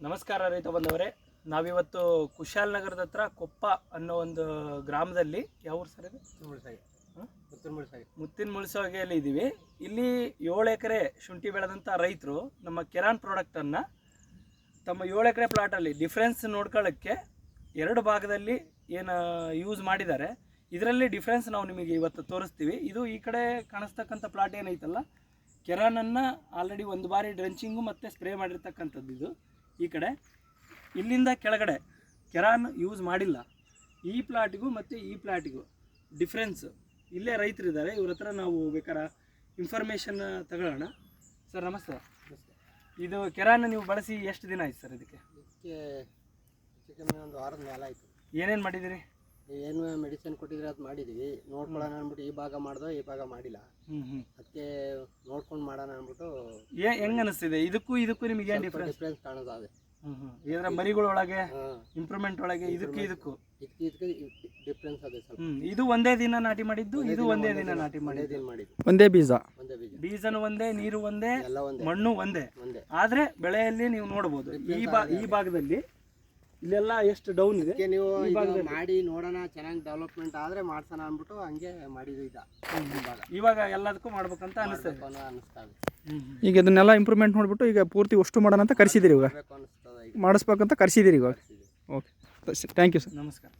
ನಮಸ್ಕಾರ ರೈತ ಬಂದವರೇ, ನಾವಿವತ್ತು ಕುಶಾಲನಗರದ ಹತ್ರ ಕೊಪ್ಪ ಅನ್ನೋ ಒಂದು ಗ್ರಾಮದಲ್ಲಿ, ಯಾವ ಊರು ಸರ್ ಇದು? ಮುತ್ತಿನ ಮುಳ್ಸೋಗೆಯಲ್ಲಿ ಇದ್ದೀವಿ. ಇಲ್ಲಿ 7 ಎಕರೆ ಶುಂಠಿ ಬೆಳೆದಂಥ ರೈತರು ನಮ್ಮ ಕೆರಾನ್ ಪ್ರಾಡಕ್ಟನ್ನು ತಮ್ಮ 7 ಎಕರೆ ಪ್ಲಾಟಲ್ಲಿ ಡಿಫ್ರೆನ್ಸ್ ನೋಡ್ಕೊಳ್ಳೋಕ್ಕೆ 2 ಭಾಗದಲ್ಲಿ ಏನು ಯೂಸ್ ಮಾಡಿದ್ದಾರೆ. ಇದರಲ್ಲಿ ಡಿಫ್ರೆನ್ಸ್ ನಾವು ನಿಮಗೆ ಇವತ್ತು ತೋರಿಸ್ತೀವಿ. ಇದು ಈ ಕಡೆ ಕಾಣಿಸ್ತಕ್ಕಂಥ ಪ್ಲಾಟ್ ಏನೈತಲ್ಲ, ಕೆರಾನನ್ನು ಆಲ್ರೆಡಿ ಒಂದು ಬಾರಿ ಡ್ರೆಂಚಿಂಗು ಮತ್ತು ಸ್ಪ್ರೇ ಮಾಡಿರ್ತಕ್ಕಂಥದ್ದು. ಇದು ಈ ಕಡೆ, ಇಲ್ಲಿಂದ ಕೆಳಗಡೆ ಕೆರಾನ್ ಯೂಸ್ ಮಾಡಿಲ್ಲ. ಈ ಪ್ಲಾಟಿಗೂ ಮತ್ತು ಈ ಪ್ಲಾಟಿಗೂ ಡಿಫ್ರೆನ್ಸ್ ಇಲ್ಲೇ ರೈತರಿದ್ದಾರೆ, ಇವ್ರ ಹತ್ರ ನಾವು ಬೇಕಾದ್ರೆ ಇನ್ಫಾರ್ಮೇಷನ್ ತಗೊಳ್ಳೋಣ. ಸರ್ ನಮಸ್ತೆ. ಇದು ಕೆರಾನ್ ನೀವು ಬಳಸಿ ಎಷ್ಟು ದಿನ ಆಯ್ತು ಸರ್? ಇದಕ್ಕೆ ಒಂದು ವಾರದ ಮೇಲೆ ಆಯಿತು. ಏನೇನು ಮಾಡಿದ್ದೀರಿ? ಏನು ಮೆಡಿಸಿನ್ ಕೊಟ್ಟಿದ್ರೆ ಅದು ಮಾಡಿದ್ದೀವಿ. ನೋಡ್ಕೊಳ್ಳೋಣ ಅಂದ್ಬಿಟ್ಟು ಈ ಭಾಗ ಮಾಡ್ದೋ, ಈ ಭಾಗ ಮಾಡಿಲ್ಲ. ಅದಕ್ಕೆ ನೋಡ್ಕೊಂಡು ಮಾಡೋಣ ಅಂದ್ಬಿಟ್ಟು. ಹೆಂಗೆ ಅನಿಸ್ತಿದೆ ಇದಕ್ಕೂ ನಿಮಗೆ ಏನು ಡಿಫ್ರೆನ್ಸ್ ಕಾಣೋದಾದೆ? ಇದರ ಮರಿಗಳೊಳಗೆ ಇಂಪ್ರೂವ್ಮೆಂಟ್ ಒಳಗೆ ಇದಕ್ಕೂ ಡಿಫ್ರೆನ್ಸ್ ಅದೇ ಸ್ವಲ್ಪ. ಇದು ಒಂದೇ ದಿನ ನಾಟಿ ಮಾಡಿದ್ದು, ಇದು ಒಂದೇ ದಿನ ನಾಟಿ ಮಾಡಿದ್ದು. ಒಂದೇ ಬೀಜ, ಬೀಜನು ಒಂದೇ, ನೀರು ಒಂದೇ, ಎಲ್ಲ ಒಂದೇ, ಮಣ್ಣು ಒಂದೇ. ಆದ್ರೆ ಬೆಳೆಯಲ್ಲಿ ನೀವು ನೋಡಬಹುದು ಈ ಭಾಗದಲ್ಲಿ ಇಲ್ಲೆಲ್ಲ ಎಷ್ಟು ಡೌನ್ ಇದೆ. ನೀವು ಮಾಡಿ ನೋಡೋಣ, ಚೆನ್ನಾಗಿ ಡೆವಲಪ್ಮೆಂಟ್ ಆದ್ರೆ ಮಾಡ್ಸೋಣ ಅಂದ್ಬಿಟ್ಟು ಹಂಗೆ ಮಾಡಿದ್ವಿ. ಇವಾಗ ಎಲ್ಲದಕ್ಕೂ ಮಾಡ್ಬೇಕಂತ ಅನಿಸ್ತದೆ. ಈಗ ಇದನ್ನೆಲ್ಲ ಇಂಪ್ರೂವ್ಮೆಂಟ್ ನೋಡ್ಬಿಟ್ಟು ಈಗ ಪೂರ್ತಿ ಅಷ್ಟು ಮಾಡೋಣ ಅಂತ ಕರೆಸಿದ್ದೀರಿ, ಇವಾಗ ಮಾಡಿಸ್ಬೇಕಂತ ಕರೆಸಿದ್ದೀರಿ ಇವಾಗ. Okay, thank you sir. ನಮಸ್ಕಾರ.